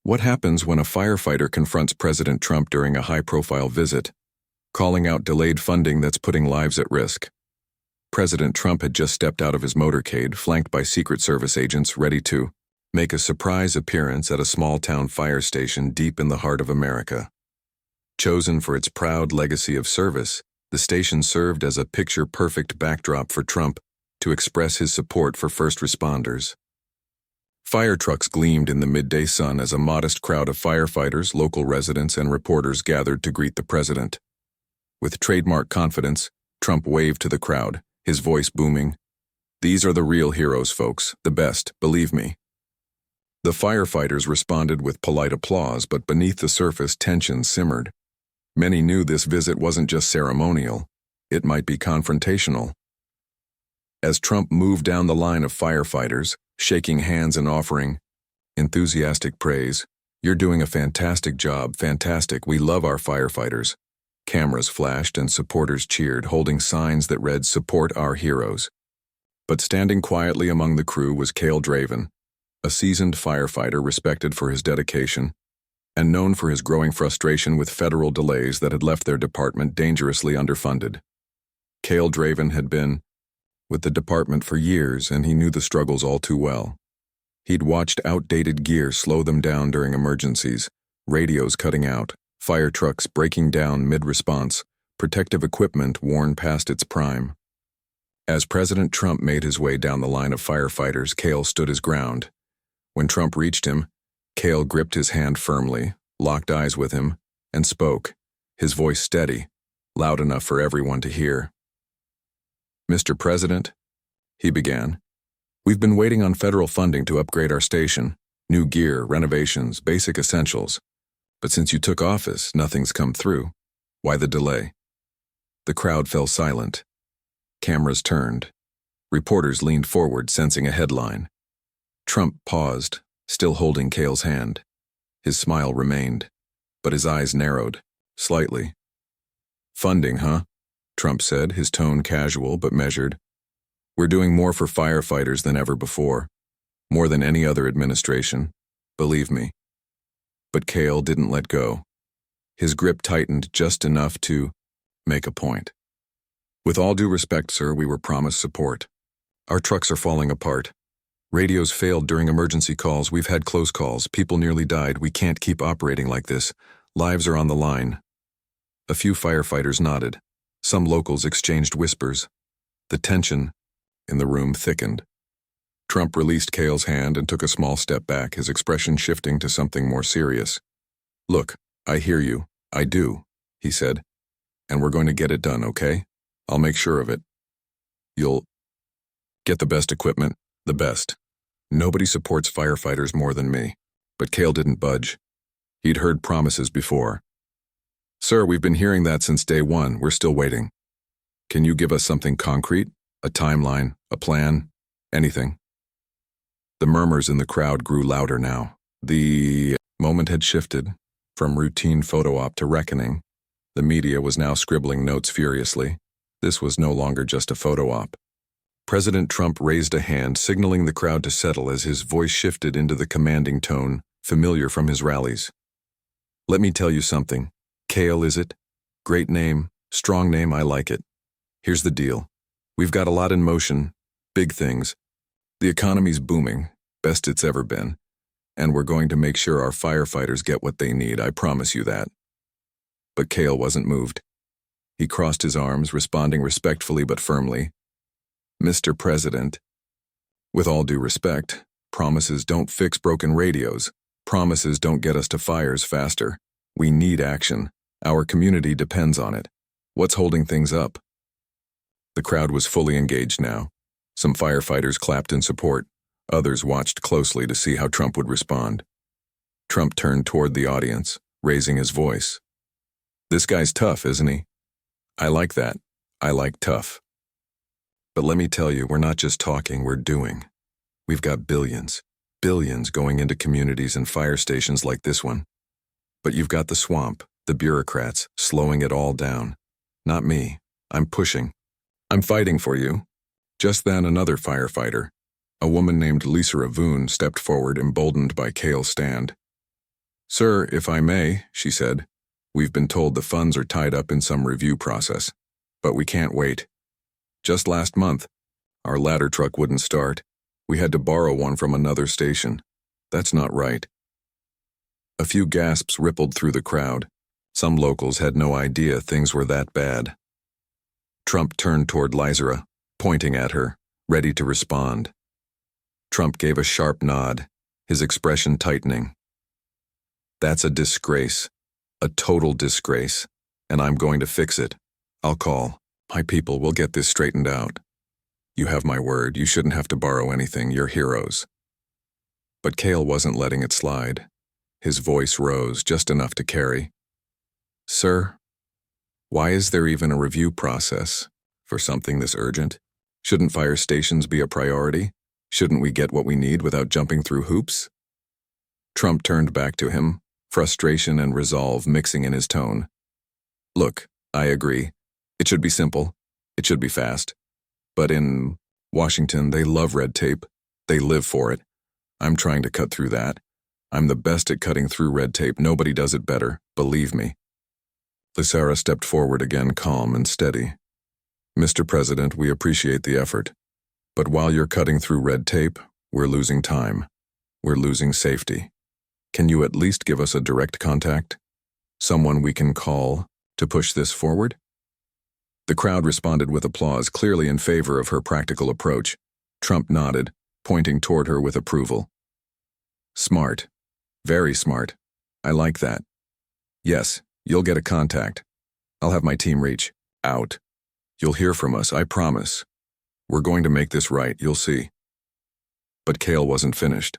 What happens when a firefighter confronts President Trump during a high-profile visit, calling out delayed funding that's putting lives at risk? President Trump had just stepped out of his motorcade, flanked by Secret Service agents ready to make a surprise appearance at a small-town fire station deep in the heart of America. Chosen for its proud legacy of service, the station served as a picture-perfect backdrop for Trump to express his support for first responders. Fire trucks gleamed in the midday sun as a modest crowd of firefighters, local residents, and reporters gathered to greet the president. With trademark confidence, Trump waved to the crowd, his voice booming, "These are the real heroes, folks, the best, believe me." The firefighters responded with polite applause, but beneath the surface tension simmered. Many knew this visit wasn't just ceremonial, it might be confrontational. As Trump moved down the line of firefighters, shaking hands and offering enthusiastic praise, "You're doing a fantastic job, fantastic, we love our firefighters." Cameras flashed and supporters cheered, holding signs that read, "Support our heroes." But standing quietly among the crew was Kael Draven, a seasoned firefighter respected for his dedication and known for his growing frustration with federal delays that had left their department dangerously underfunded. Kael Draven had been with the department for years, and he knew the struggles all too well. He'd watched outdated gear slow them down during emergencies, radios cutting out, fire trucks breaking down mid-response, protective equipment worn past its prime. As President Trump made his way down the line of firefighters, Kael stood his ground. When Trump reached him, Kael gripped his hand firmly, locked eyes with him, and spoke, his voice steady, loud enough for everyone to hear. "Mr. President," he began, "we've been waiting on federal funding to upgrade our station, new gear, renovations, basic essentials. But since you took office, nothing's come through. Why the delay?" The crowd fell silent. Cameras turned. Reporters leaned forward, sensing a headline. Trump paused, still holding Kael's hand. His smile remained, but his eyes narrowed, slightly. "Funding, huh?" Trump said, his tone casual but measured. "We're doing more for firefighters than ever before, more than any other administration, believe me." But Kael didn't let go. His grip tightened just enough to make a point. "With all due respect, sir, we were promised support. Our trucks are falling apart. Radios failed during emergency calls, we've had close calls, people nearly died, we can't keep operating like this. Lives are on the line." A few firefighters nodded. Some locals exchanged whispers. The tension in the room thickened. Trump released Kael's hand and took a small step back, his expression shifting to something more serious. "Look, I hear you. I do," he said. "And we're going to get it done, okay? I'll make sure of it. You'll get the best equipment, the best. Nobody supports firefighters more than me." But Kael didn't budge. He'd heard promises before. "Sir, we've been hearing that since day one. We're still waiting. Can you give us something concrete? A timeline, a plan, anything?" The murmurs in the crowd grew louder now. The moment had shifted from routine photo op to reckoning. The media was now scribbling notes furiously. This was no longer just a photo op. President Trump raised a hand, signaling the crowd to settle as his voice shifted into the commanding tone, familiar from his rallies. "Let me tell you something. Kael, is it? Great name, strong name, I like it. Here's the deal. We've got a lot in motion, big things. The economy's booming, best it's ever been, and we're going to make sure our firefighters get what they need, I promise you that." But Kael wasn't moved. He crossed his arms, responding respectfully but firmly. "Mr. President, with all due respect, promises don't fix broken radios. Promises don't get us to fires faster. We need action. Our community depends on it. What's holding things up?" The crowd was fully engaged now. Some firefighters clapped in support. Others watched closely to see how Trump would respond. Trump turned toward the audience, raising his voice. "This guy's tough, isn't he? I like that. I like tough. But let me tell you, we're not just talking, we're doing. We've got billions going into communities and fire stations like this one. But you've got the swamp, the bureaucrats, slowing it all down. Not me. I'm pushing. I'm fighting for you." Just then, another firefighter, a woman named Lisa Ravoon, stepped forward, emboldened by Kael's stand. Sir, if I may, she said, we've been told the funds are tied up in some review process, but we can't wait. Just last month, our ladder truck wouldn't start. We had to borrow one from another station. That's not right. A few gasps rippled through the crowd. Some locals had no idea things were that bad. Trump turned toward Lysera, pointing at her, ready to respond. Trump gave a sharp nod, his expression tightening. That's a disgrace, a total disgrace, and I'm going to fix it. I'll call. My people will get this straightened out. You have my word, you shouldn't have to borrow anything, you're heroes. But Kael wasn't letting it slide. His voice rose just enough to carry. Sir, why is there even a review process for something this urgent? Shouldn't fire stations be a priority? Shouldn't we get what we need without jumping through hoops? Trump turned back to him, frustration and resolve mixing in his tone. Look, I agree. It should be simple. It should be fast. But in Washington, they love red tape. They live for it. I'm trying to cut through that. I'm the best at cutting through red tape. Nobody does it better, believe me. Lysera stepped forward again, calm and steady. Mr. President, we appreciate the effort. But while you're cutting through red tape, we're losing time. We're losing safety. Can you at least give us a direct contact? Someone we can call to push this forward? The crowd responded with applause, clearly in favor of her practical approach. Trump nodded, pointing toward her with approval. Smart. Very smart. I like that. Yes, you'll get a contact. I'll have my team reach out. You'll hear from us, I promise. We're going to make this right, you'll see. But Kael wasn't finished.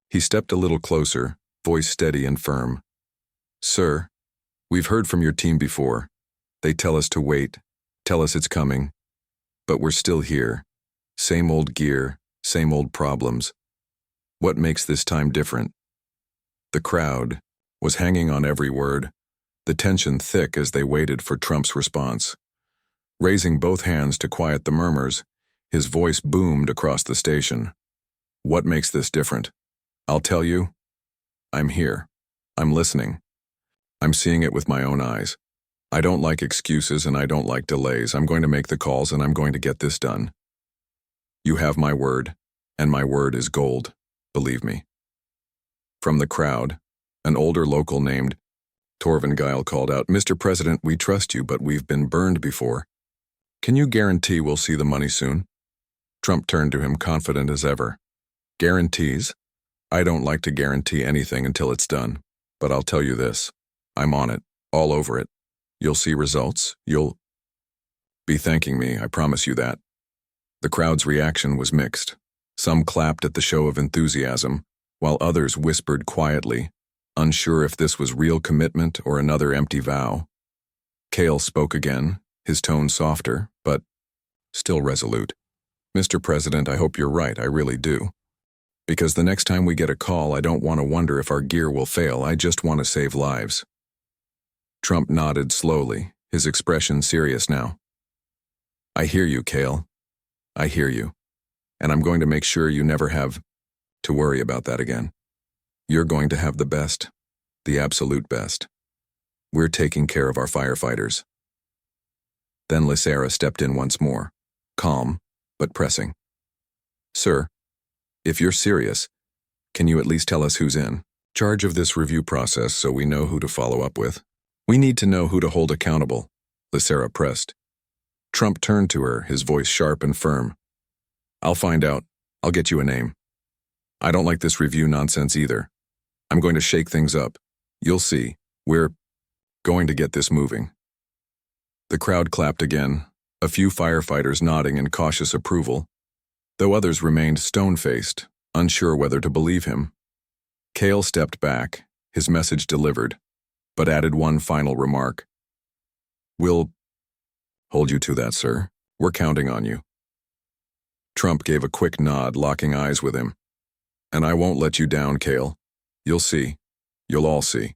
He stepped a little closer, voice steady and firm. Sir, we've heard from your team before. They tell us to wait, tell us it's coming. But we're still here. Same old gear, same old problems. What makes this time different? The crowd was hanging on every word, the tension thick as they waited for Trump's response. Raising both hands to quiet the murmurs, his voice boomed across the station. What makes this different? I'll tell you. I'm here. I'm listening. I'm seeing it with my own eyes. I don't like excuses and I don't like delays. I'm going to make the calls and I'm going to get this done. You have my word, and my word is gold, believe me. From the crowd, an older local named Torvin called out, Mr. President, we trust you, but we've been burned before. Can you guarantee we'll see the money soon? Trump turned to him, confident as ever. Guarantees? I don't like to guarantee anything until it's done, but I'll tell you this. I'm on it, all over it. You'll see results. You'll be thanking me, I promise you that. The crowd's reaction was mixed. Some clapped at the show of enthusiasm, while others whispered quietly, unsure if this was real commitment or another empty vow. Kael spoke again, his tone softer, but still resolute. Mr. President, I hope you're right, I really do. Because the next time we get a call, I don't want to wonder if our gear will fail, I just want to save lives. Trump nodded slowly, his expression serious now. I hear you, Kael. I hear you. And I'm going to make sure you never have to worry about that again. You're going to have the best, the absolute best. We're taking care of our firefighters. Then Lysera stepped in once more, calm, but pressing. Sir, if you're serious, can you at least tell us who's in charge of this review process so we know who to follow up with? We need to know who to hold accountable, Lysera pressed. Trump turned to her, his voice sharp and firm. I'll find out. I'll get you a name. I don't like this review nonsense either. I'm going to shake things up. You'll see. We're going to get this moving. The crowd clapped again, a few firefighters nodding in cautious approval, though others remained stone-faced, unsure whether to believe him. Kael stepped back, his message delivered, but added one final remark. We'll hold you to that, sir. We're counting on you. Trump gave a quick nod, locking eyes with him. And I won't let you down, Kael. You'll see. You'll all see.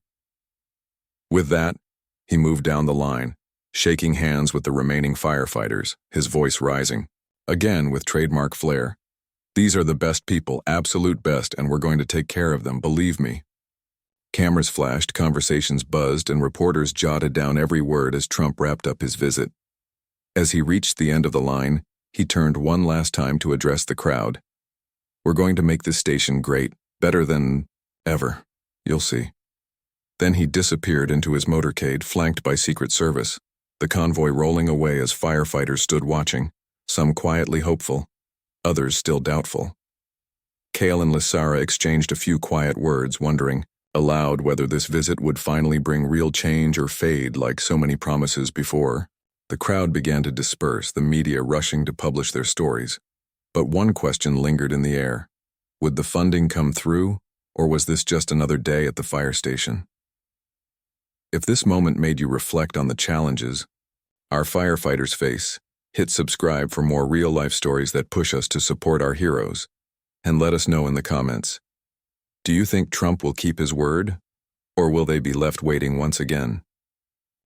With that, he moved down the line, shaking hands with the remaining firefighters, his voice rising, again with trademark flair. These are the best people, absolute best, and we're going to take care of them, believe me. Cameras flashed, conversations buzzed, and reporters jotted down every word as Trump wrapped up his visit. As he reached the end of the line, he turned one last time to address the crowd. "We're going to make this station great, better than ever. You'll see." Then he disappeared into his motorcade, flanked by Secret Service, the convoy rolling away as firefighters stood watching, some quietly hopeful, others still doubtful. Kael and Lysara exchanged a few quiet words, wondering aloud whether this visit would finally bring real change or fade like so many promises before. The crowd began to disperse, the media rushing to publish their stories. But one question lingered in the air. Would the funding come through, or was this just another day at the fire station? If this moment made you reflect on the challenges our firefighters face, hit subscribe for more real-life stories that push us to support our heroes. And let us know in the comments. Do you think Trump will keep his word, or will they be left waiting once again?